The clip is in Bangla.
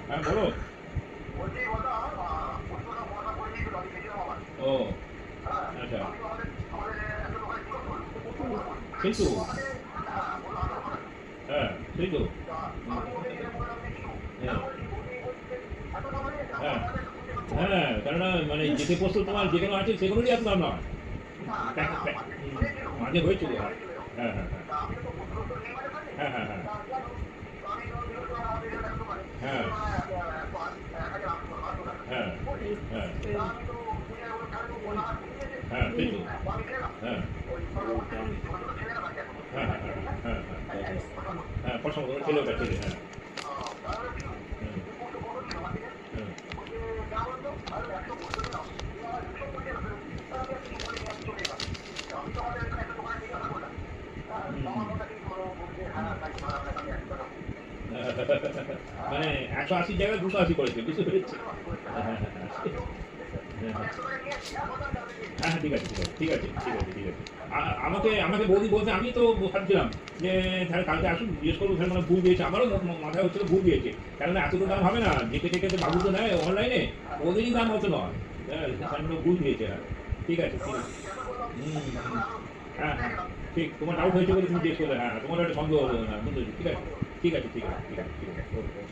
হ্যাঁ বলো। ও আচ্ছা, সেই তো। হ্যাঁ সেই তো। হ্যাঁ হ্যাঁ হ্যাঁ, কেননা মানে যেতে প্রস্তুত তোমার যেগুলো আছে সেগুলোরই এত দাম নয়। মাঝে হয়েছিল। হ্যাঁ হ্যাঁ হ্যাঁ হ্যাঁ হ্যাঁ হ্যাঁ হ্যাঁ হ্যাঁ হ্যাঁ সেই তো। হ্যাঁ হ্যাঁ হ্যাঁ হ্যাঁ হ্যাঁ হ্যাঁ পছন্দ ছেলেটা ছেলে। হ্যাঁ হ্যাঁ মানে 180 জায়গায় 280 করেছে, বুঝতে পেরেছি। হ্যাঁ হ্যাঁ হ্যাঁ হ্যাঁ হ্যাঁ হ্যাঁ ঠিক আছে ঠিক আছে ঠিক আছে ঠিক আছে ঠিক আছে। আমাকে আমাকে বৌদি বলতে আমি তো ভাবছিলাম যে তাহলে কালকে আসুন জিজ্ঞেস করবো, মানে ভুল দিয়েছে আমারও মাথায় হচ্ছিল ভুল দিয়েছে, কেননা এত তো দাম হবে না, যেতে থেকে তো বাবু তো নেয় অনলাইনে, ওদেরই দাম হতো নয়। হ্যাঁ তাহলে ভুল দিয়েছে। হ্যাঁ ঠিক আছে ঠিক আছে। হ্যাঁ হ্যাঁ ঠিক, তোমার ডাউট হয়েছে বলে তুমি জিজ্ঞেস করলে। হ্যাঁ তোমার একটা সন্দেহ হলো। হ্যাঁ বুঝতে পেরেছি। ঠিক আছে ঠিক আছে ঠিক আছে ঠিক আছে ঠিক আছে। ওকে।